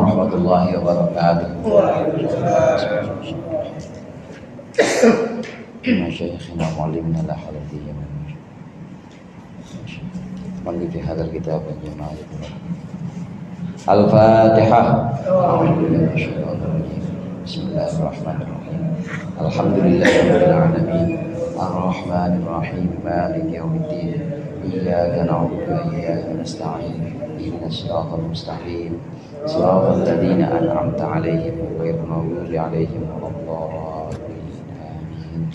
warahmatullahi wabarakatuh. Masyayikhina mu'allimna la haladiyya man fi hadzal kitab jama'ah. Al-Fatihah. Bismillahirrahmanirrahim. Alhamdulillahirabbil alamin. Ar-Rahmanir Rahim. Maliki yaumiddin. Iyyaka na'budu wa iyyaka nasta'in. Ihdinas siratal mustaqim. Shiratal ladzina an'amta 'alaihim ghairil maghdubi 'alaihim waladdallin. Amin.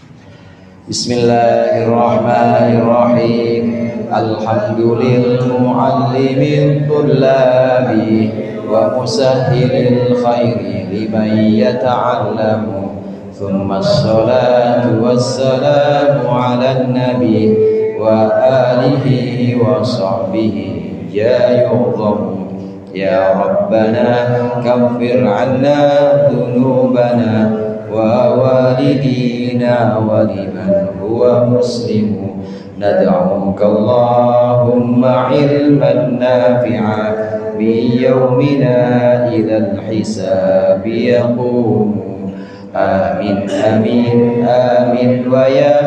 Bismillahirrahmanirrahim. Alhamdulillahil mu'allimil tullabi wa musahhilil khairi liman yata'allamu. Thumma as-salatu wassalamu 'alan nabi wa alihi wa sahbihi ya yu'dhamu. Ya Rabbana kaffir 'anna dhunubana wa walidina wa liman huwa muslimu. Nad'uka Allahumma ilman nafi'a bi yawmina idzal hisabi yaqumu. Amin amin amin wa ya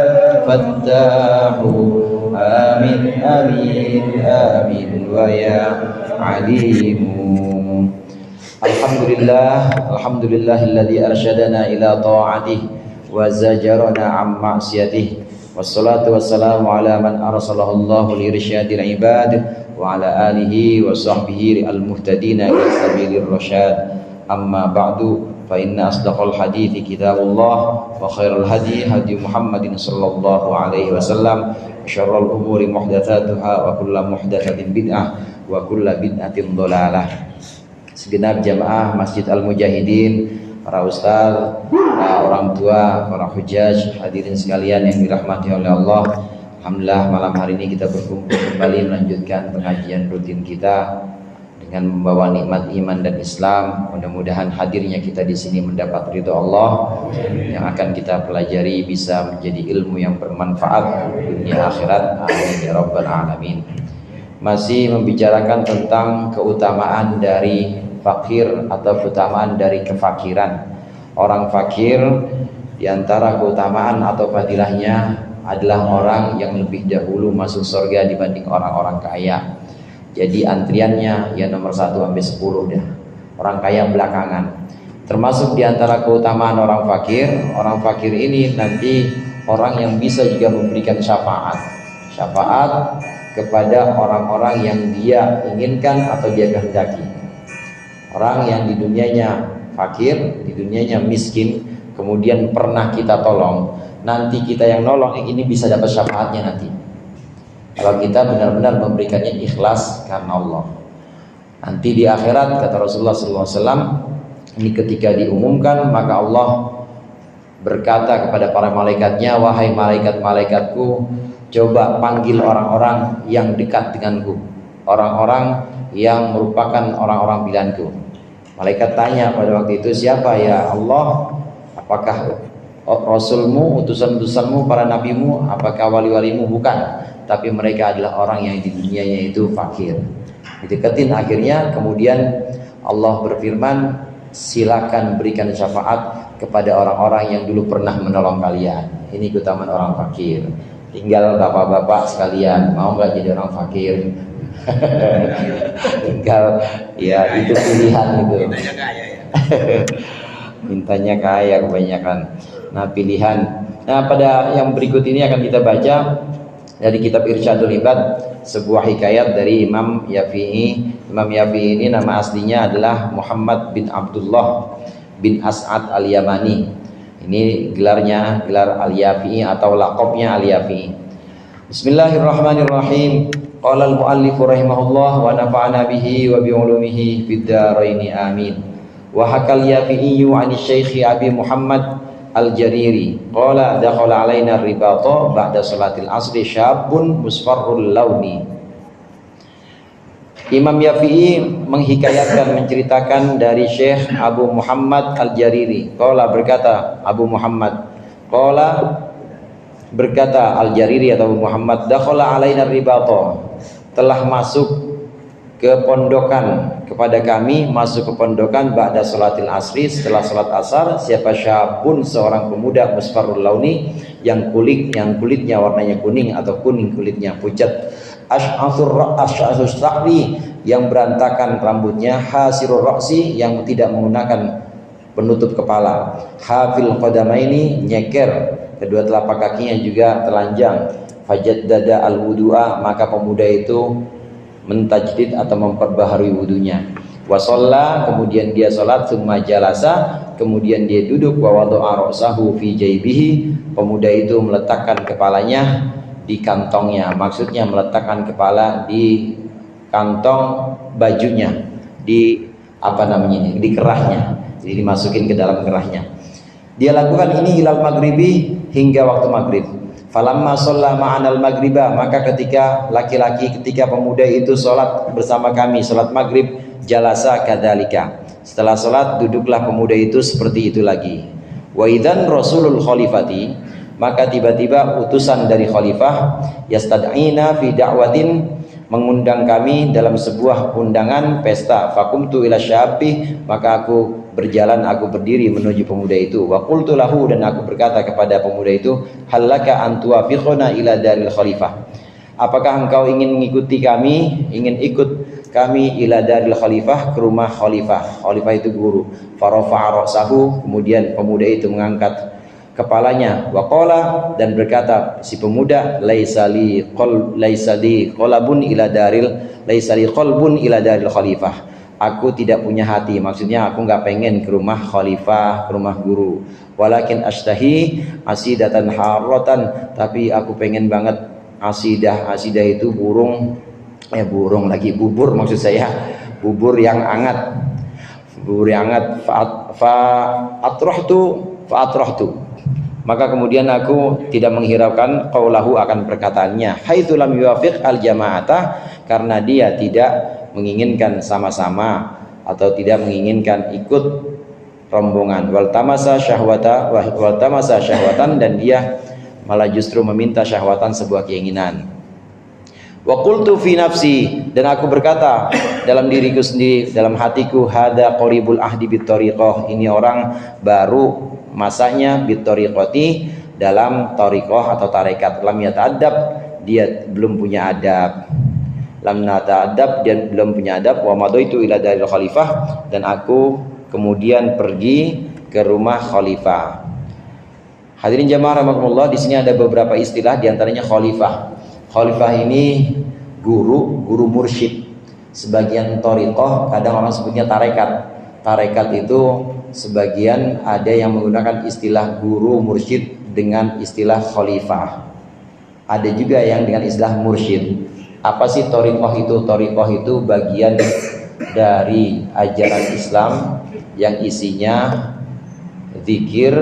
fattahu. Amin amin amin wa ya alimu. Alhamdulillahilladzi arsyadana ila ta'atihi wa zajarana 'an ma'siyatihi. Wassalatu wassalamu ala man arsalallahu li irsyadil ibad wa ala alihi wa sahbihi al-muhtadina ila sabilir rasyad. Amma ba'du, fa inna asdaqal hadithi kitabullah wa khairal hadi hadi Muhammadin sallallahu alaihi wasallam. Syarrul umuri muhdatsatuha wa kullu muhdatsatin bid'ah wa kullu bid'atin dhalalah. Segenap jamaah Masjid Al-Mujahidin, para ustaz, orang tua, para hujjaj, hadirin sekalian yang dirahmati oleh Allah. Alhamdulillah malam hari ini kita berkumpul kembali melanjutkan pengajian rutin kita dengan membawa nikmat iman dan Islam. Mudah-mudahan hadirnya kita di sini mendapat ridho Allah. Yang akan kita pelajari bisa menjadi ilmu yang bermanfaat dunia akhirat. Amin ya rabbal alamin. Masih membicarakan tentang keutamaan dari fakir atau keutamaan dari kefakiran. Orang fakir diantara keutamaan atau fadilahnya adalah orang yang lebih dahulu masuk surga dibanding orang-orang kaya. Jadi antriannya ya nomor 1 sampai 10 dah. Orang kaya belakangan. Termasuk diantara keutamaan orang fakir ini nanti orang yang bisa juga memberikan syafaat kepada orang-orang yang dia inginkan atau dia kehendaki. Orang yang di dunianya fakir, di dunianya miskin, kemudian pernah kita tolong, nanti kita yang nolong ini bisa dapat syafaatnya nanti. Kalau kita benar-benar memberikannya ikhlas karena Allah. Nanti di akhirat kata Rasulullah SAW, ini ketika diumumkan maka Allah berkata kepada para malaikatnya, wahai malaikat-malaikatku, coba panggil orang-orang yang dekat denganku, orang-orang yang merupakan orang-orang pilihanku. Malaikat tanya pada waktu itu, siapa ya Allah? Apakah Rasulmu, utusan-utusanmu, para nabimu? Apakah wali-walimu? Bukan, tapi mereka adalah orang yang di dunianya itu fakir. Dideketin akhirnya, kemudian Allah berfirman, silakan berikan syafaat kepada orang-orang yang dulu pernah menolong kalian. Ini keutamaan orang fakir. Tinggal bapak-bapak sekalian, mau nggak jadi orang fakir? Tinggal ya itu pilihan itu. Mintanya kaya kebanyakan. Nah pilihan. Nah pada yang berikut ini akan kita baca dari kitab Irsyadul Ibad, sebuah hikayat dari Imam Yafi'i. Imam Yafi'i ini nama aslinya adalah Muhammad bin Abdullah bin As'ad al-Yamani. Ini gelarnya, gelar al-Yafi'i atau laqabnya al-Yafi'i. Bismillahirrahmanirrahim. Qala al-muallif rahimahullah wa nafa'ana bihi wa bi ulumihi fid dharain amin. Wa hakal Yafi'i 'ani Syekh Abi Muhammad Al-Jariri qala dakhala alaina ribata ba'da salatil asri syabun musfarrul launi. Imam Yafi'i menghikayatkan, menceritakan dari Syekh Abu Muhammad Al-Jariri. Qala berkata Abu Muhammad, qala berkata Al-Jariri atau Abu Muhammad, dakhala alaina ribata, telah masuk ke pondokan, ke kepada kami masuk ke pondokan ba'da salatil asri, setelah salat asar, siapa syabun seorang pemuda musfarul launi yang kulitnya warnanya kuning atau kuning kulitnya pucat, asy'athur sa'ri yang berantakan rambutnya, hasirur ra'si yang tidak menggunakan penutup kepala, hafil qadamaini nyeker kedua telapak kakinya juga telanjang, fajaddada al-wudu'a maka pemuda itu mentajdid atau memperbaharui wudunya, wasalla kemudian dia salat, tsumma jalasa kemudian dia duduk, wa wada'a ra'sahu fi jaybihi pemuda itu meletakkan kepalanya di kantongnya, maksudnya meletakkan kepala di kantong bajunya, di apa namanya ini, di kerahnya, jadi dimasukin ke dalam kerahnya. Dia lakukan ini ilal maghribi hingga waktu maghrib. Falamma shalla ma'anal maghriba maka ketika pemuda itu sholat bersama kami sholat maghrib, jalasa kadzalika setelah sholat duduklah pemuda itu seperti itu lagi. Wa idzan rasulul khalifati maka tiba-tiba utusan dari khalifah yastad'ina fi da'watin mengundang kami dalam sebuah undangan pesta, fakumtu ila syabbi maka aku berdiri menuju pemuda itu, wa qultu lahu dan aku berkata kepada pemuda itu, halaka an tuwafiquna ila daril khalifah apakah engkau ingin mengikuti kami, ingin ikut kami ila daril khalifah, ke rumah khalifah. Khalifah itu guru. Farafa'a ra'sahu kemudian pemuda itu mengangkat kepalanya, waqala dan berkata si pemuda, laisa li qalbun ila daril khalifah aku tidak punya hati, maksudnya aku nggak pengen ke rumah khalifah, ke rumah guru, walakin ashtahi asidatan harrotan tapi aku pengen banget asidah itu bubur maksud saya bubur yang hangat fa'atrahtu maka kemudian aku tidak menghiraukan qaulahu akan perkataannya, haitsu lam yuwafiq al jama'ata karena dia tidak menginginkan sama-sama atau tidak menginginkan ikut rombongan, wal tamasa syahwatan dan dia malah justru meminta syahwatan sebuah keinginan. Wa qultu fi nafsi dan aku berkata dalam diriku sendiri, dalam hatiku, hada qaribul ahdi bit thariqah ini orang baru masanya bit thariqati dalam thariqah atau tarekat, lam yata'addab dia belum punya adab, lam nata'addab dia belum punya adab, wa madaitu ila daril khalifah dan aku kemudian pergi ke rumah khalifah. Hadirin jamaah rahimakumullah, di sini ada beberapa istilah, diantaranya khalifah. Khalifah ini guru mursyid. Sebagian thariqah kadang orang sebutnya tarekat. Tarekat itu sebagian ada yang menggunakan istilah guru mursyid dengan istilah khalifah. Ada juga yang dengan istilah mursyid. Apa sih thariqah itu? Thariqah itu bagian dari ajaran Islam yang isinya zikir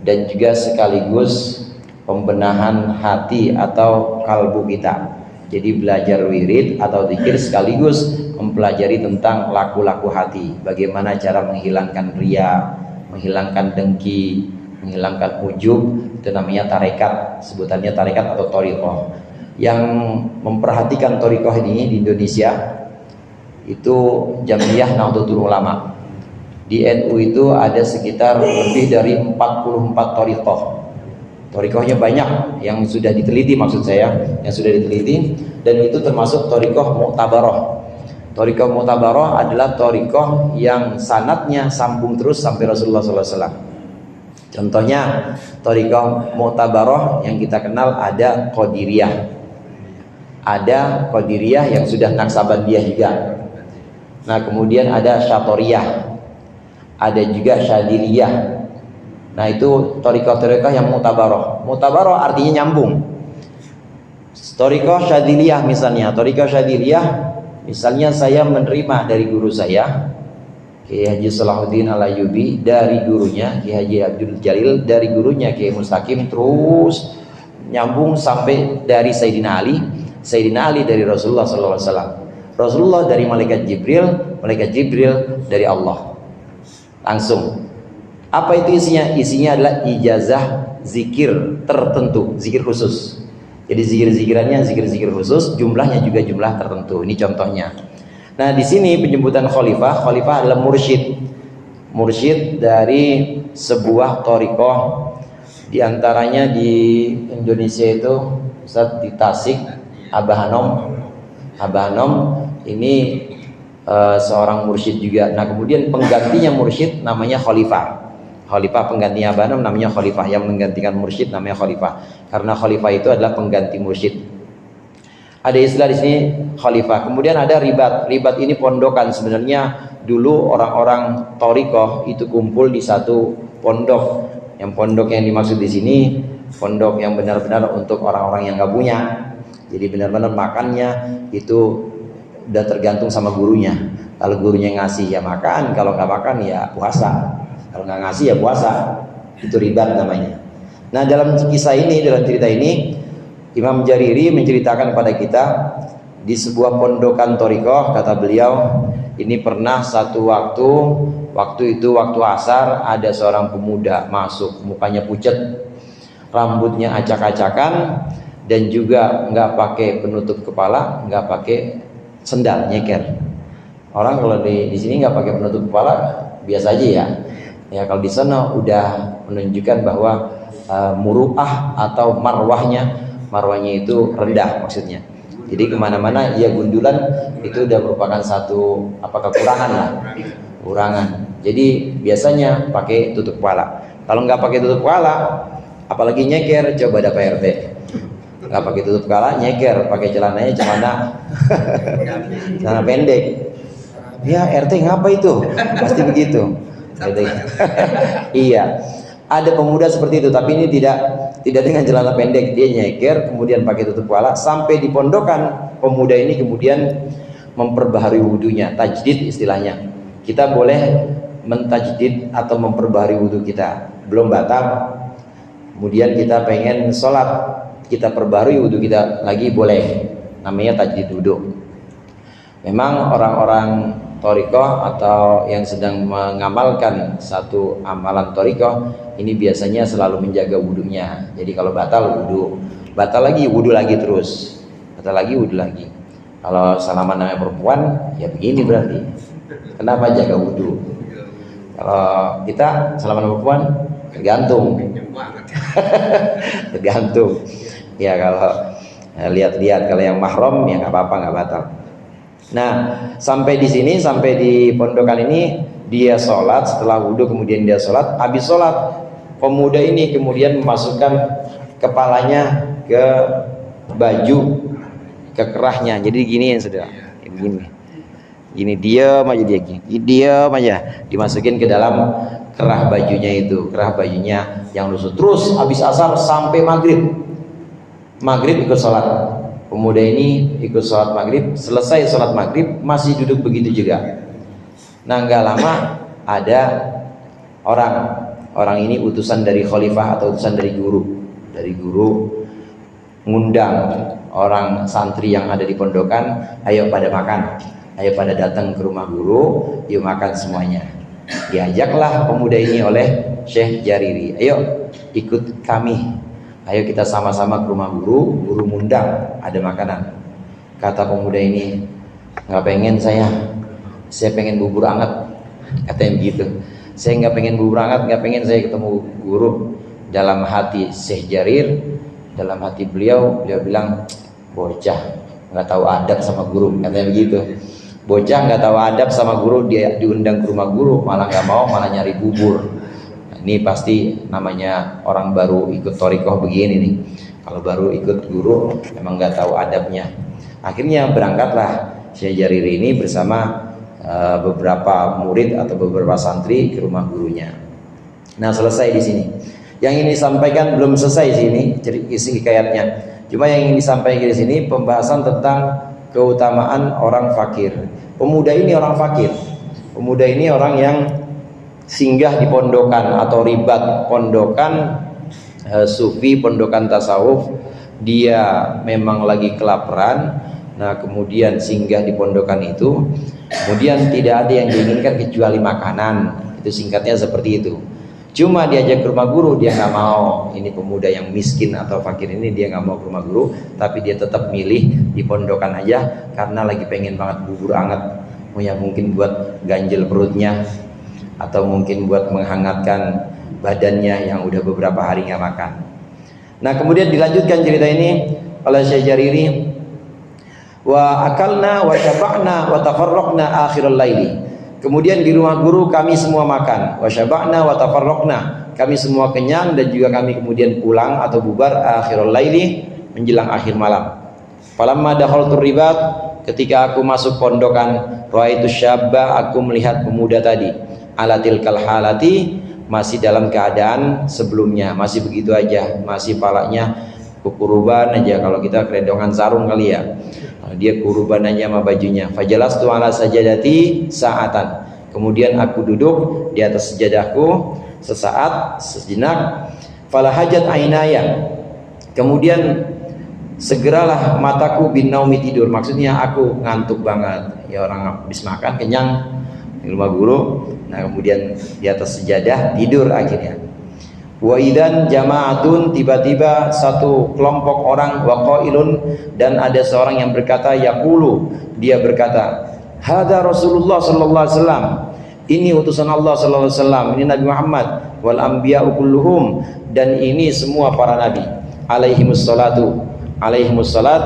dan juga sekaligus pembenahan hati atau kalbu kita. Jadi belajar wirid atau zikir sekaligus mempelajari tentang laku-laku hati, bagaimana cara menghilangkan riya, menghilangkan dengki, menghilangkan ujub, itu namanya tarekat, sebutannya tarekat atau thariqah. Yang memperhatikan thariqah ini di Indonesia itu Jamiyah Nahdlatul Ulama. Di NU itu ada sekitar lebih dari 44 thariqah. Thariqahnya banyak yang sudah diteliti, maksud saya yang sudah diteliti, dan itu termasuk thariqah Mu'tabarah. Thariqah Mu'tabarah adalah thariqah yang sanadnya sambung terus sampai Rasulullah SAW. Contohnya thariqah Mu'tabarah yang kita kenal ada Qadiriyah, ada Qadiriyah yang sudah Naqsabandiyah juga. Nah kemudian ada Syatoriyah, ada juga Syadiliyah. Nah itu thariqah-thariqah yang Mu'tabarah. Mu'tabarah artinya nyambung. Thariqah Syadiliyah misalnya, thariqah Syadiliyah misalnya saya menerima dari guru saya Kiai Haji Salahuddin Al-Ayyubi, dari gurunya Kiai Haji Abdul Jalil, dari gurunya Kiai Mustaqim, terus nyambung sampai dari Sayyidina Ali dari Rasulullah SAW, Rasulullah dari malaikat Jibril dari Allah. Langsung. Apa itu isinya? Isinya adalah ijazah zikir tertentu, zikir khusus. Jadi zikir-zikirannya zikir-zikir khusus, jumlahnya juga jumlah tertentu. Ini contohnya. Nah, di sini penyebutan khalifah, khalifah adalah mursyid dari sebuah thariqah. Di antaranya di Indonesia itu Ustaz, di Tasik, Abah Hanom ini seorang mursyid juga. Nah, kemudian penggantinya mursyid namanya khalifah. Khalifah penggantinya Abah Hanom namanya khalifah, yang menggantikan mursyid namanya khalifah. Karena khalifah itu adalah pengganti mursyid. Ada istilah di sini khalifah. Kemudian ada ribat. Ribat ini pondokan. Sebenarnya dulu orang-orang thariqah itu kumpul di satu pondok. Yang pondok yang dimaksud di sini pondok yang benar-benar untuk orang-orang yang nggak punya. Jadi benar-benar makannya itu udah tergantung sama gurunya. Kalau gurunya ngasih ya makan, kalau nggak makan ya puasa. Kalau nggak ngasih ya puasa. Itu ribat namanya. Nah, dalam kisah ini, dalam cerita ini, Imam Jariri menceritakan kepada kita di sebuah pondokan thariqah, kata beliau, ini pernah satu waktu itu waktu asar, ada seorang pemuda masuk, mukanya pucat, rambutnya acak-acakan, dan juga nggak pakai penutup kepala, nggak pakai sendal, nyeker. Orang kalau di sini nggak pakai penutup kepala biasa aja ya. Ya kalau di sana udah menunjukkan bahwa muru'ah atau marwahnya itu rendah maksudnya. Jadi kemana-mana ia gundulan, itu udah merupakan satu kekurangan lah, kurangan. Jadi biasanya pakai tutup kepala. Kalau nggak pakai tutup kepala, apalagi nyeker, coba ada Pak RT. Nggak pakai tutup kepala, nyeker, pakai celananya celana pendek. Ya RT ngapa itu? Pasti begitu. Iya. Ada pemuda seperti itu, tapi ini tidak dengan celana pendek, dia nyeker kemudian pakai tutup kepala. Sampai di pondokan, pemuda ini kemudian memperbaharui wudunya, tajdid istilahnya. Kita boleh mentajdid atau memperbaharui wudu kita, belum batal. Kemudian kita pengen sholat, kita perbaharui wudu kita lagi, boleh. Namanya tajdid wudu. Memang orang-orang thariqah atau yang sedang mengamalkan satu amalan thariqah ini biasanya selalu menjaga wudunya. Jadi kalau batal wudu, batal lagi wudu lagi terus, batal lagi wudu lagi. Kalau salaman namanya perempuan ya begini berarti. Kenapa jaga wudu? Kalau kita salaman perempuan tergantung. Tergantung. Ya kalau lihat-lihat, kalau yang mahram ya nggak apa-apa, nggak batal. Nah, sampai di sini, sampai di pondokan ini, dia sholat, setelah wudhu kemudian dia sholat. Habis sholat, pemuda ini kemudian memasukkan kepalanya ke baju, ke kerahnya. Jadi gini ya saudara, gini diam aja dia, diam aja, dimasukin ke dalam kerah bajunya itu, kerah bajunya yang lusuh. Terus habis asar sampai maghrib ikut sholat. Pemuda ini ikut sholat maghrib, selesai sholat maghrib masih duduk begitu juga. Nah, nggak lama ada orang ini utusan dari khalifah atau utusan dari guru ngundang orang santri yang ada di pondokan, ayo pada makan, ayo pada datang ke rumah guru, yuk makan semuanya. Diajaklah pemuda ini oleh Syekh Jariri, ayo ikut kami. Ayo kita sama-sama ke rumah guru ngundang, ada makanan. Kata pemuda ini, nggak pengen saya pengen bubur anget, katanya begitu. Saya nggak pengen bubur anget, nggak pengen saya ketemu guru. Dalam hati Syekh Jarir, dalam hati beliau bilang, bocah nggak tahu adab sama guru, katanya begitu. Bocah nggak tahu adab sama guru, dia diundang ke rumah guru malah nggak mau, malah nyari bubur. Ini pasti namanya orang baru ikut thariqah begini nih. Kalau baru ikut guru memang nggak tahu adabnya. Akhirnya berangkatlah Syekh Jarir ini bersama beberapa murid atau beberapa santri ke rumah gurunya. Nah, selesai di sini. Yang ini disampaikan belum selesai sini isi hikayatnya. Cuma yang ingin disampaikan di sini pembahasan tentang keutamaan orang fakir. Pemuda ini orang fakir. Pemuda ini orang yang singgah di pondokan atau ribat pondokan sufi, pondokan tasawuf. Dia memang lagi kelaparan. Nah, kemudian singgah di pondokan itu. Kemudian tidak ada yang diinginkan kecuali makanan. Itu singkatnya seperti itu. Cuma diajak ke rumah guru, dia nggak mau. Ini pemuda yang miskin atau fakir ini, dia nggak mau ke rumah guru, tapi dia tetap milih di pondokan aja karena lagi pengen banget bubur anget. ya mungkin buat ganjel perutnya atau mungkin buat menghangatkan badannya yang udah beberapa hari nggak makan. Nah kemudian dilanjutkan cerita ini oleh Syekh Jariri, wa akalna wa syaba'na wa tafarraqna akhirul laili. Kemudian di rumah guru kami semua makan, wa syaba'na wa tafarraqna, kami semua kenyang dan juga kami kemudian pulang atau bubar akhirul laili, menjelang akhir malam. Falamma dakhaltur ribat, ketika aku masuk pondokan, raaitu syabba, aku melihat pemuda tadi, alatil kalhalati, masih dalam keadaan sebelumnya, masih begitu aja, masih palanya kuruban aja. Kalau kita kerendongan sarung kali ya, dia kuruban aja sama bajunya. Fajalastu ala sajadati sa'atan, kemudian aku duduk di atas sejadahku sesaat, sejenak. Fala hajat ainaya, kemudian segeralah mataku bin naumi, tidur. Maksudnya aku ngantuk banget ya, orang habis makan kenyang di rumah guru. Nah kemudian di atas sejadah tidur akhirnya. Wa idan jama'atun, tiba-tiba satu kelompok orang, wa qailun, dan ada seorang yang berkata, yaqulu, dia berkata, hada Rasulullah sallallahu alaihi wasallam, ini utusan Allah sallallahu alaihi wasallam, ini Nabi Muhammad, wal anbiya'u kulluhum, dan ini semua para nabi, alaihimus salatu, alaihimus salat,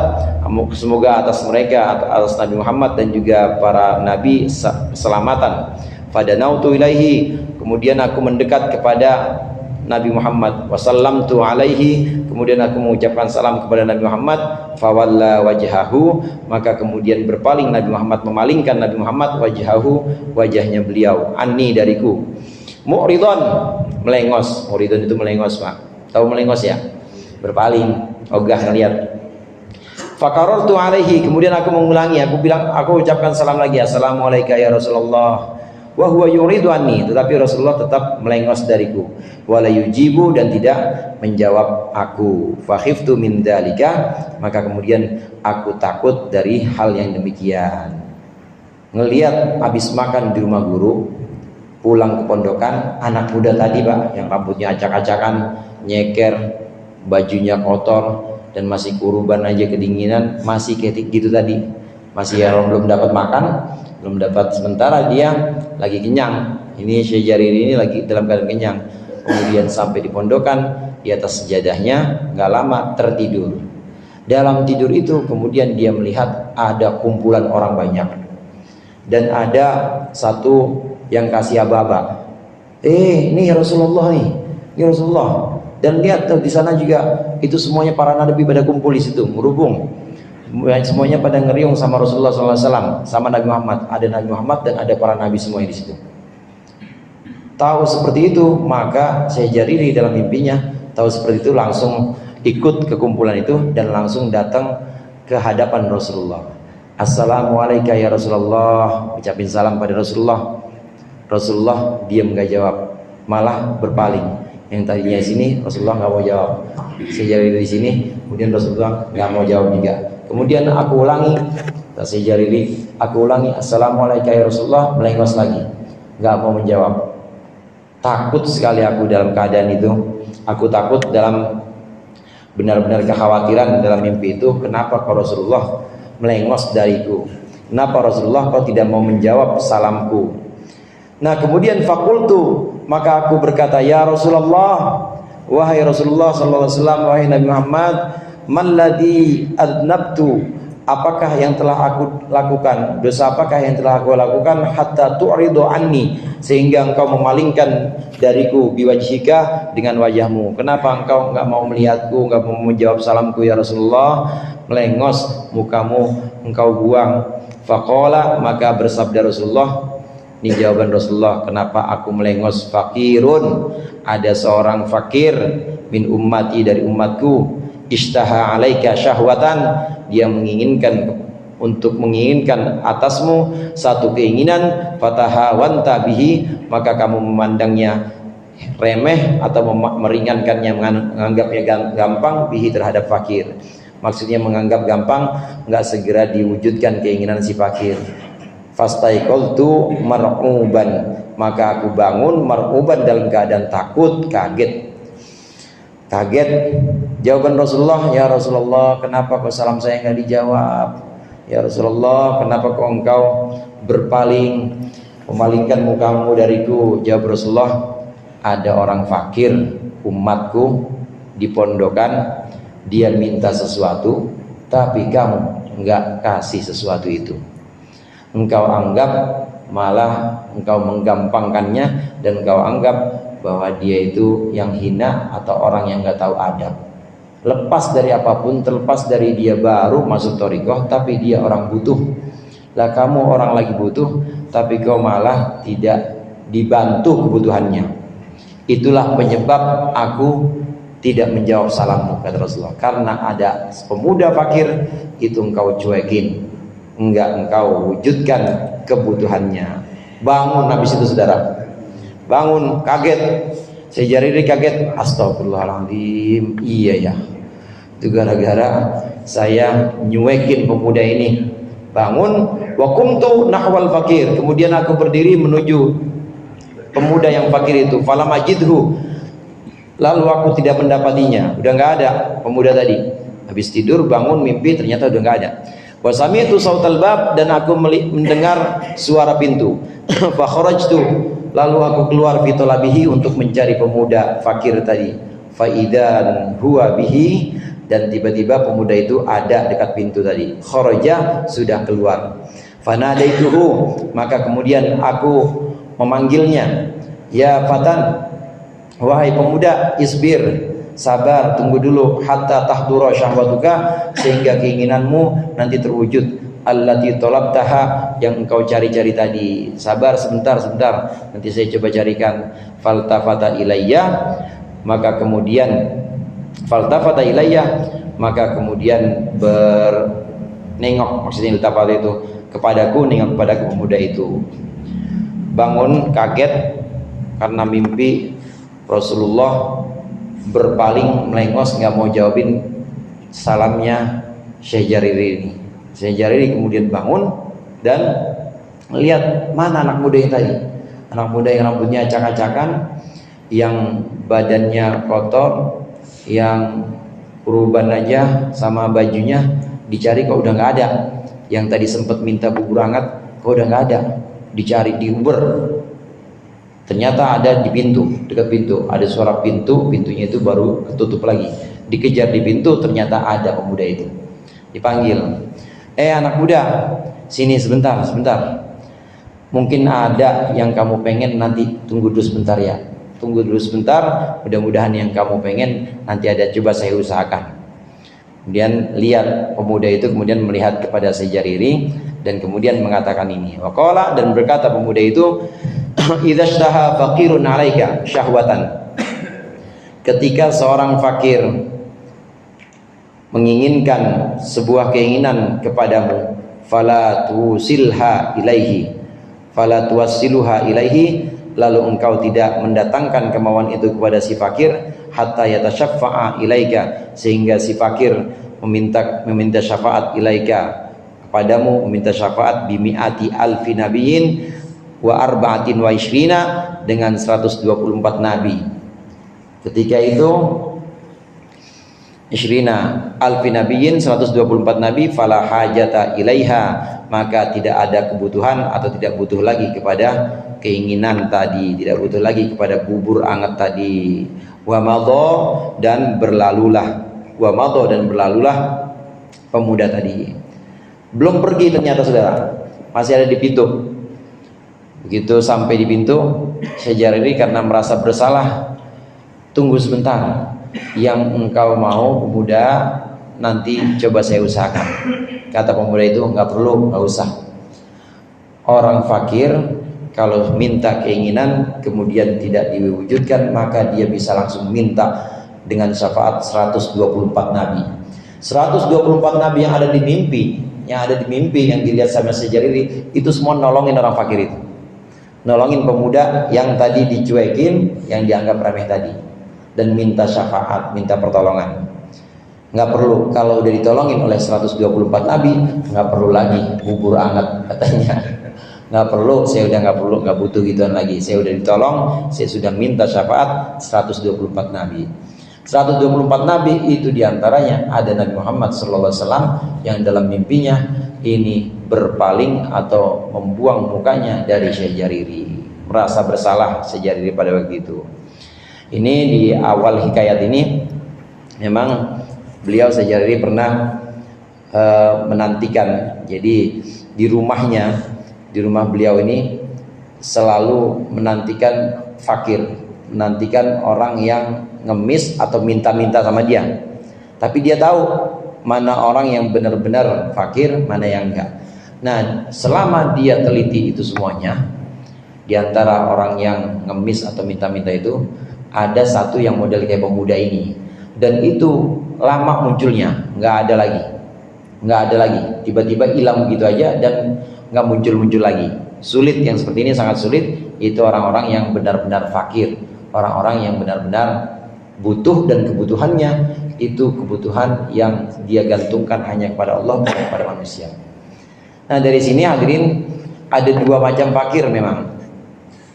semoga atas mereka, atas Nabi Muhammad dan juga para nabi keselamatan. Fadanautu ilaihi, kemudian aku mendekat kepada Nabi Muhammad, wasallamtu alaihi, kemudian aku mengucapkan salam kepada Nabi Muhammad. Fawalla wajhahu, maka kemudian berpaling Nabi Muhammad, memalingkan Nabi Muhammad wajhahu, wajahnya beliau, anni, dariku. Mu'ridon, melengos. Mu'ridon itu melengos Pak, tahu melengos ya, berpaling, ogah ngeliat. Fakarartu alaihi, kemudian aku mengulangi, aku bilang, aku ucapkan salam lagi, assalamualaikum ya Rasulullah. Wa huwa yuridu anni, tetapi Rasulullah tetap melengos dariku. Wala yujibu, dan tidak menjawab aku. Fa khiftu min dzalika, maka kemudian aku takut dari hal yang demikian. Ngelihat habis makan di rumah guru, pulang ke pondokan, anak muda tadi Pak, yang rambutnya acak-acakan, nyeker, bajunya kotor, dan masih kuruban aja kedinginan, masih kayak gitu tadi, masih yang belum dapat makan, belum dapat, sementara dia lagi kenyang. Ini Syekh Jariri ini lagi dalam keadaan kenyang. Kemudian sampai di pondokan, di atas sejadahnya, nggak lama tertidur. Dalam tidur itu kemudian dia melihat ada kumpulan orang banyak, dan ada satu yang kasih aba-aba. Ini Rasulullah nih, ini Rasulullah. Dan lihat tuh di sana juga itu semuanya para nabi pada kumpul di situ, merubung. Semuanya pada ngeriung sama Rasulullah SAW, sama Nabi Muhammad. Ada Nabi Muhammad dan ada para nabi semuanya di situ. Tahu seperti itu, maka Syekh Jariri dalam mimpinya tahu seperti itu, langsung ikut ke kumpulan itu dan langsung datang ke hadapan Rasulullah. Assalamualaikum ya Rasulullah, ucapin salam pada Rasulullah. Rasulullah diam, nggak jawab, malah berpaling. Yang tadinya sini Rasulullah nggak mau jawab, Syekh Jariri di sini, kemudian Rasulullah nggak mau jawab juga. Kemudian aku ulangi, Syekh Jariri, aku ulangi, assalamualaikum ya Rasulullah, melengos lagi, nggak mau menjawab. Takut sekali aku dalam keadaan itu. Aku takut dalam benar-benar kekhawatiran dalam mimpi itu. Kenapa kau Rasulullah melengos dariku? Kenapa Rasulullah kau tidak mau menjawab salamku? Nah kemudian fakultu, maka aku berkata, ya Rasulullah, wahai Rasulullah sallallahu alaihi wasallam, wahai Nabi Muhammad, man ladzi adnabtu, apakah yang telah aku lakukan, dosa apakah yang telah aku lakukan, hatta tu'ridu anni, sehingga engkau memalingkan dariku, biwajhika, dengan wajahmu. Kenapa engkau enggak mau melihatku, enggak mau menjawab salamku ya Rasulullah, melengos mukamu engkau buang. Faqala, maka bersabda Rasulullah, ini jawaban Rasulullah, kenapa aku melengos. Fakirun, ada seorang fakir, min ummati, dari umatku, ishtaha alaika syahwatan, dia menginginkan atasmu satu keinginan, fatahawanta bihi, maka kamu memandangnya remeh atau meringankannya, menganggapnya gampang, bihi, terhadap fakir. Maksudnya menganggap gampang, nggak segera diwujudkan keinginan si fakir. Fastaiqaltu mar'uban, maka aku bangun mar'uban dalam keadaan takut, kaget. Jawaban Rasulullah, ya Rasulullah, kenapa kau salam saya nggak dijawab? Ya Rasulullah, kenapa kau engkau berpaling, memalingkan mukamu dariku. Jawab Rasulullah, ada orang fakir umatku di pondokan, dia minta sesuatu tapi kamu enggak kasih sesuatu itu. Engkau anggap, malah engkau menggampangkannya, dan engkau anggap bahwa dia itu yang hina atau orang yang enggak tahu adab. Lepas dari apapun, terlepas dari dia baru masuk thariqah tapi dia orang butuh. Lah kamu orang lagi butuh tapi kau malah tidak dibantu kebutuhannya. Itulah penyebab aku tidak menjawab salammu, kata Rasulullah. Karena ada pemuda fakir itu engkau cuekin, enggak engkau wujudkan kebutuhannya. Bangun habis itu saudara, bangun kaget. Sejariri kaget, astagfirullahaladzim, iya ya, itu gara-gara saya nyuekin pemuda ini. Bangun, wa kumtu nahwal fakir, kemudian aku berdiri menuju pemuda yang fakir itu. Falam ajidhu, lalu aku tidak mendapatinya, udah nggak ada pemuda tadi. Habis tidur bangun mimpi ternyata udah nggak ada. Wa sami'tu sautal bab, dan aku mendengar suara pintu. Fa kharajtu, lalu aku keluar fi talabihi, untuk mencari pemuda fakir tadi. Fa idzan huwa bihi, dan tiba-tiba pemuda itu ada dekat pintu tadi. Kharaja, sudah keluar. Fanadaituhu, maka kemudian aku memanggilnya. Ya fatan, wahai pemuda, isbir, sabar, tunggu dulu, hatta tahdura syahwatuka, sehingga keinginanmu nanti terwujud. Allati talabtaha, yang engkau cari-cari tadi. Sabar sebentar, nanti saya coba carikan. Faltafata ilayya, maka kemudian faltafata ilayya, maka kemudian bernengok, maksudnya iltafat itu kepadaku, nengok kepada pemuda itu. Bangun kaget karena mimpi Rasulullah berpaling, melengos, nggak mau jawabin salamnya Syekh Jariri ini. Syekh Jariri kemudian bangun dan lihat mana anak muda yang tadi. Anak muda yang rambutnya acak-acakan, yang badannya kotor, yang uruban aja sama bajunya dicari kok udah nggak ada. Yang tadi sempat minta bubur hangat kok udah nggak ada. Dicari, diuber. Ternyata ada di pintu, dekat pintu. Ada suara pintu, pintunya itu baru ketutup lagi. Dikejar di pintu, ternyata ada pemuda itu. Dipanggil, anak muda, sini sebentar. Mungkin ada yang kamu pengen, nanti tunggu dulu sebentar ya. Tunggu dulu sebentar, mudah-mudahan yang kamu pengen nanti ada, coba saya usahakan. Kemudian lihat pemuda itu, kemudian melihat kepada Syekh Jariri dan kemudian mengatakan ini. Waqala, dan berkata pemuda itu, idzashtaha faqirun 'alaika syahwatan. Ketika seorang fakir menginginkan sebuah keinginan kepadamu, fala tusilha ilaihi, lalu engkau tidak mendatangkan kemauan itu kepada si fakir, hatta yatashaffa'a ilaika, sehingga si fakir meminta syafaat ilaika kepadamu, meminta syafaat bimi'ati alfi nabiyyin wa arba'atin wa ishrina, dengan 124 nabi. Ketika itu ishrina alfi nabiyyin, 124 nabi, fala hajata ilaiha, maka tidak ada kebutuhan atau tidak butuh lagi kepada keinginan tadi, tidak butuh lagi kepada bubur anget tadi. Wa madha, dan berlalulah pemuda tadi. Belum pergi ternyata saudara, masih ada di pintu. Begitu sampai di pintu, Syekh Jariri karena merasa bersalah, tunggu sebentar, yang engkau mau pemuda nanti coba saya usahakan. Kata pemuda itu, nggak perlu, nggak usah. Orang fakir kalau minta keinginan kemudian tidak diwujudkan, maka dia bisa langsung minta dengan syafaat 124 nabi. 124 nabi yang ada di mimpi, yang dilihat sama Syekh Jariri, itu semua nolongin orang fakir itu. Nolongin pemuda yang tadi dicuekin, yang dianggap remeh tadi, dan minta syafaat, minta pertolongan. Nggak perlu, kalau udah ditolongin oleh 124 nabi, nggak perlu lagi bubur anget katanya. Nggak perlu, saya udah nggak butuh gituan lagi. Saya udah ditolong, saya sudah minta syafaat 124 nabi. 124 nabi itu diantaranya ada Nabi Muhammad SAW yang dalam mimpinya ini berpaling atau membuang mukanya dari Syekh Jariri, merasa bersalah Syekh Jariri pada waktu itu. Ini di awal hikayat ini memang beliau Syekh Jariri pernah menantikan. Jadi di rumahnya, di rumah beliau ini selalu menantikan fakir, menantikan orang yang ngemis atau minta-minta sama dia. Tapi dia tahu mana orang yang benar-benar fakir, mana yang enggak. Nah, selama dia teliti itu semuanya, di antara orang yang ngemis atau minta-minta itu ada satu yang model kayak pemuda ini, dan itu lama munculnya, nggak ada lagi, tiba-tiba hilang begitu aja dan nggak muncul lagi. Sulit, yang seperti ini sangat sulit. Itu orang-orang yang benar-benar fakir, orang-orang yang benar-benar butuh, dan kebutuhannya itu kebutuhan yang dia gantungkan hanya kepada Allah, bukan kepada manusia. Nah, dari sini hadirin, ada dua macam fakir memang.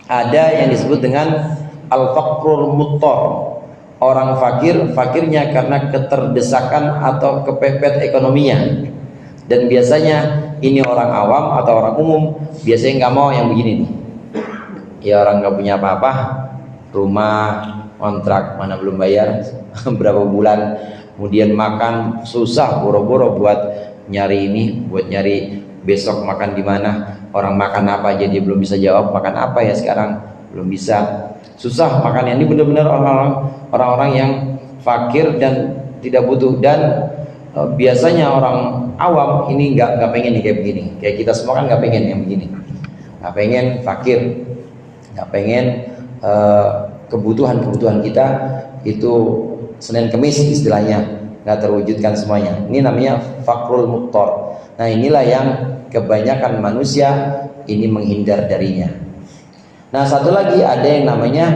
Ada yang disebut dengan al-faqrul muttar, orang fakir, fakirnya karena keterdesakan atau kepepet ekonominya. Dan biasanya ini orang awam atau orang umum biasanya nggak mau yang begini nih. Ya, orang nggak punya apa-apa, rumah kontrak mana belum bayar berapa bulan, kemudian makan susah, boro-boro buat nyari ini, buat nyari besok makan di mana, orang makan apa aja dia belum bisa jawab, makan apa ya sekarang belum bisa, susah makannya. Ini benar-benar orang-orang yang fakir dan tidak butuh. Dan biasanya orang awam ini nggak pengen nih kayak begini, kayak kita semua kan nggak pengen yang begini, nggak pengen fakir, nggak pengen kebutuhan kita itu Senin Kemis istilahnya nggak terwujudkan semuanya. Ini namanya fakrul muttar. Nah, inilah yang kebanyakan manusia ini menghindar darinya. Nah, satu lagi ada yang namanya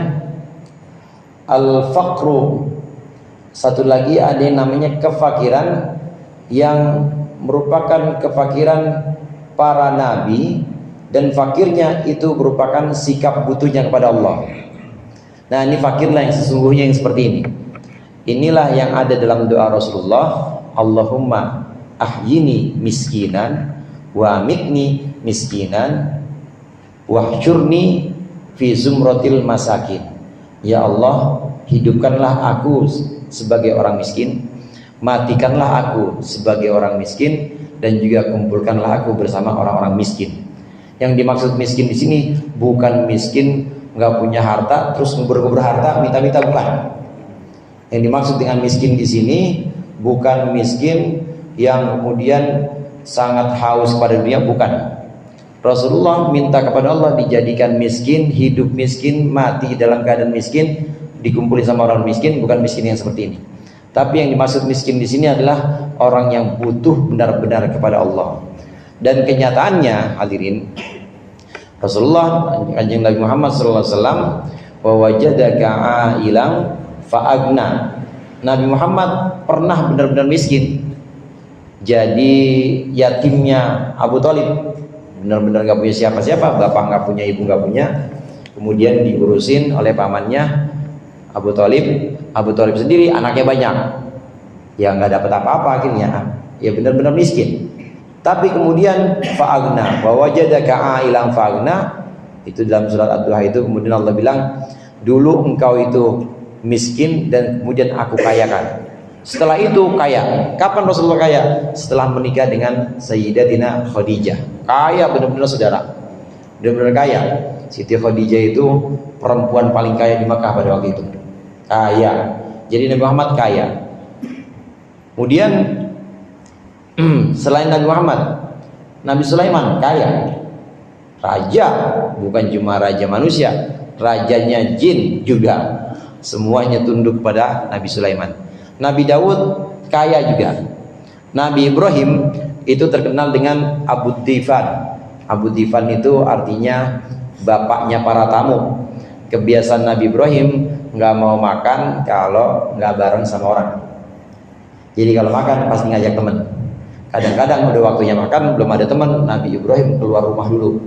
al-faqru. Satu lagi ada yang namanya kefakiran, yang merupakan kefakiran para nabi, dan fakirnya itu merupakan sikap butuhnya kepada Allah. Nah, ini fakirlah yang sesungguhnya yang seperti ini. Inilah yang ada dalam doa Rasulullah, Allahumma ahyini miskinan wa amitni miskinan wahsyurni fi zumratil masakin. Ya Allah, hidupkanlah aku sebagai orang miskin, matikanlah aku sebagai orang miskin, dan juga kumpulkanlah aku bersama orang-orang miskin. Yang dimaksud miskin di sini bukan miskin nggak punya harta terus ngubur-ngubur harta minta-minta, bukan. Yang dimaksud dengan miskin di sini bukan miskin yang kemudian sangat haus pada dunia, bukan. Rasulullah minta kepada Allah dijadikan miskin, hidup miskin, mati dalam keadaan miskin, dikumpuli sama orang miskin, bukan miskin yang seperti ini. Tapi yang dimaksud miskin di sini adalah orang yang butuh benar-benar kepada Allah. Dan kenyataannya hadirin, Rasulullah, Kanjeng Nabi Muhammad SAW, wa wajadaka ailan fa'agna. Nabi Muhammad pernah benar-benar miskin, jadi yatimnya Abu Thalib, benar-benar nggak punya siapa-siapa, bapak nggak punya, ibu nggak punya, kemudian diurusin oleh pamannya Abu Thalib. Abu Thalib sendiri anaknya banyak, ya nggak dapat apa-apa akhirnya, ya benar-benar miskin. Tapi kemudian fa'agna, wa wajadaka ailan fa'agna, itu dalam surat Ad-Duha itu. Kemudian Allah bilang, dulu engkau itu miskin dan kemudian aku kayakan. Setelah itu kaya. Kapan Rasulullah kaya? Setelah menikah dengan Sayyidatina Khadijah. Kaya benar-benar saudara, benar-benar kaya. Siti Khadijah itu perempuan paling kaya di Makkah pada waktu itu. Kaya. Jadi Nabi Muhammad kaya. Kemudian selain Nabi Muhammad, Nabi Sulaiman kaya, raja, bukan cuma raja manusia, rajanya jin juga, semuanya tunduk pada Nabi Sulaiman. Nabi Daud kaya juga. Nabi Ibrahim itu terkenal dengan Abu Difan. Abu Difan itu artinya bapaknya para tamu. Kebiasaan Nabi Ibrahim nggak mau makan kalau nggak bareng sama orang. Jadi kalau makan pasti ngajak teman. Kadang-kadang udah waktunya makan belum ada teman, Nabi Ibrahim keluar rumah dulu,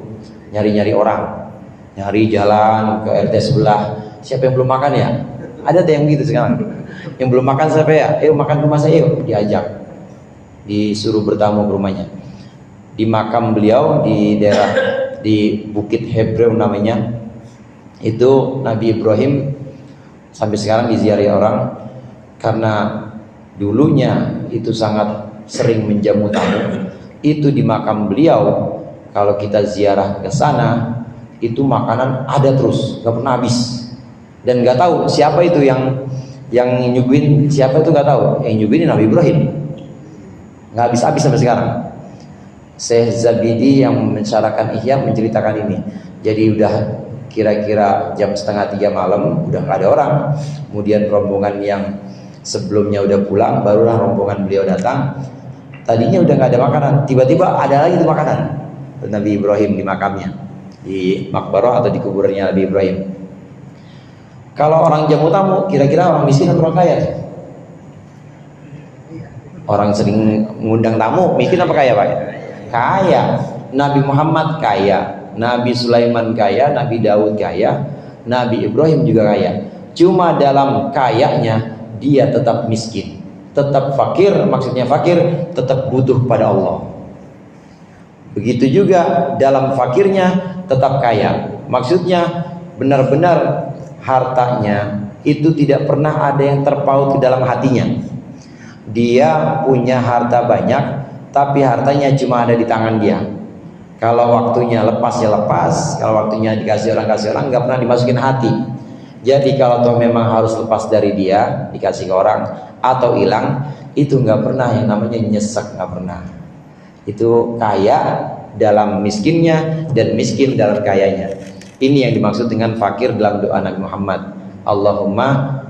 nyari-nyari orang, nyari jalan ke RT sebelah. Siapa yang belum makan ya? Ada yang begitu sekarang. Yang belum makan siapa ya? Ayo makan rumah saya, yuk. Diajak, disuruh bertamu ke rumahnya. di makam beliau di daerah di Bukit Hebreu namanya. Itu Nabi Ibrahim sampai sekarang diziarahi orang karena dulunya itu sangat sering menjamu tamu. Itu di makam beliau, kalau kita ziarah ke sana, itu makanan ada terus, nggak pernah habis. Dan nggak tahu siapa itu yang nyuguhin, siapa itu nggak tahu. Yang nyuguhin Nabi Ibrahim, nggak habis-habis sampai sekarang. Syekh Zabidi yang mensyarahkan Ihya menceritakan ini. Jadi udah kira-kira jam 2:30 malam, udah nggak ada orang. Kemudian rombongan yang sebelumnya udah pulang, barulah rombongan beliau datang. Tadinya udah nggak ada makanan, tiba-tiba ada lagi itu makanan. Nabi Ibrahim di makamnya, di makbarah atau di kuburannya Nabi Ibrahim. Kalau orang jamu tamu, kira-kira orang miskin atau orang kaya? Orang sering ngundang tamu, miskin apa kaya, Pak? Kaya. Nabi Muhammad kaya, Nabi Sulaiman kaya, Nabi Daud kaya, Nabi Ibrahim juga kaya. Cuma dalam kayanya dia tetap miskin, tetap fakir. Maksudnya fakir, tetap butuh pada Allah. Begitu juga dalam fakirnya tetap kaya. Maksudnya benar-benar hartanya itu tidak pernah ada yang terpaut ke dalam hatinya. Dia punya harta banyak, tapi hartanya cuma ada di tangan dia. Kalau waktunya lepas ya lepas, kalau waktunya dikasih orang, nggak pernah dimasukin hati. Jadi kalau toh memang harus lepas dari dia, dikasih ke orang atau hilang, itu nggak pernah yang namanya nyesek, nggak pernah. Itu kaya dalam miskinnya dan miskin dalam kayanya. Ini yang dimaksud dengan fakir dalam doa Nabi Muhammad. Allahumma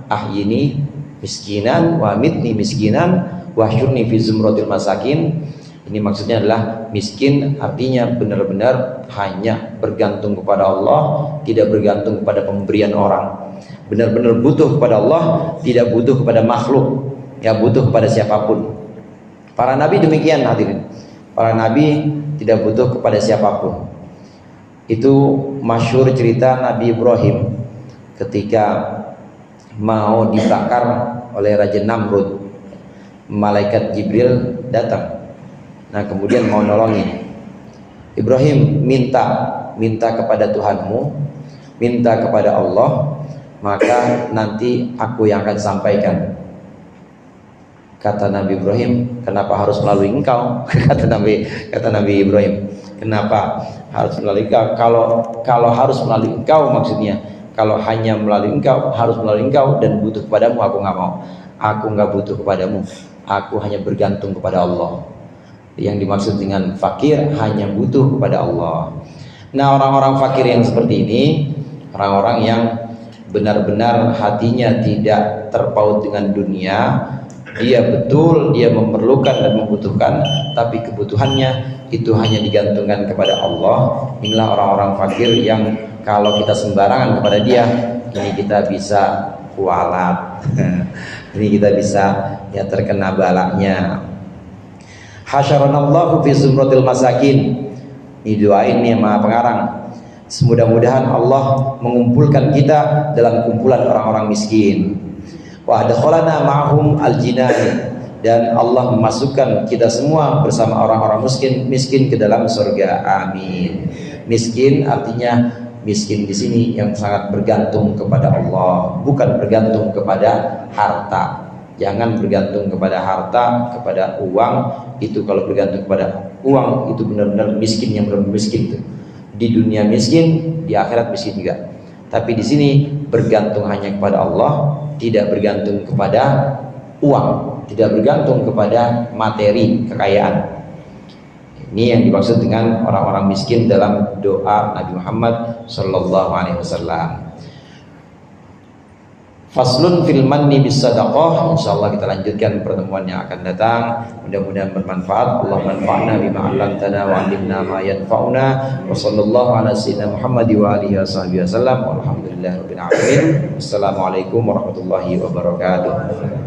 ahyini miskinan wa amitni miskinan wa syurni fi zumratil masakin. Ini maksudnya adalah miskin, artinya benar-benar hanya bergantung kepada Allah, tidak bergantung kepada pemberian orang. Benar-benar butuh kepada Allah, tidak butuh kepada makhluk, ya butuh kepada siapapun. Para nabi demikian, hadirin. Para nabi tidak butuh kepada siapapun. Itu masyhur cerita Nabi Ibrahim ketika mau dibakar oleh Raja Namrud. Malaikat Jibril datang. Nah, kemudian mau nolongin. Ibrahim minta kepada Tuhanmu, minta kepada Allah, maka nanti aku yang akan sampaikan. Kata Nabi Ibrahim, kenapa harus melalui engkau? kata Nabi Ibrahim, kenapa harus melalui engkau? Kalau harus melalui engkau, maksudnya kalau hanya melalui engkau, harus melalui engkau dan butuh kepadamu, aku nggak mau. Aku nggak butuh kepadamu, aku hanya bergantung kepada Allah. Yang dimaksud dengan fakir hanya butuh kepada Allah. Nah, orang-orang fakir yang seperti ini, orang-orang yang benar-benar hatinya tidak terpaut dengan dunia, dia betul, dia memerlukan dan membutuhkan, tapi kebutuhannya itu hanya digantungkan kepada Allah. Inilah orang-orang fakir yang kalau kita sembarangan kepada dia, ini kita bisa kualat, ini kita bisa ya terkena balaknya. Hasyaranallahu fi zumratil masakin. Ini doa ini yang Maha Pengarang. Semudah-mudahan Allah mengumpulkan kita dalam kumpulan orang-orang miskin. Wa adkhalana ma'hum al-jinan, dan Allah memasukkan kita semua bersama orang-orang miskin ke dalam surga. Amin. Miskin artinya miskin di sini yang sangat bergantung kepada Allah, bukan bergantung kepada harta. Jangan bergantung kepada harta, kepada uang. Itu kalau bergantung kepada uang, itu benar-benar miskin, yang benar-benar miskin itu. Di dunia miskin, di akhirat miskin juga. Tapi di sini bergantung hanya kepada Allah, tidak bergantung kepada uang, tidak bergantung kepada materi, kekayaan. Ini yang dimaksud dengan orang-orang miskin dalam doa Nabi Muhammad sallallahu alaihi wasallam. Faslun fil manni bis sadaqah. Insyaallah kita lanjutkan pertemuan yang akan datang. Mudah-mudahan bermanfaat. Allahumma anfa'na bima 'allamtana wa 'allimna ma yanfa'una. Wa sallallahu ala sayyidina Muhammad wa alihi wasallam. Walhamdulillahirabbil alamin. Assalamualaikum warahmatullahi wabarakatuh.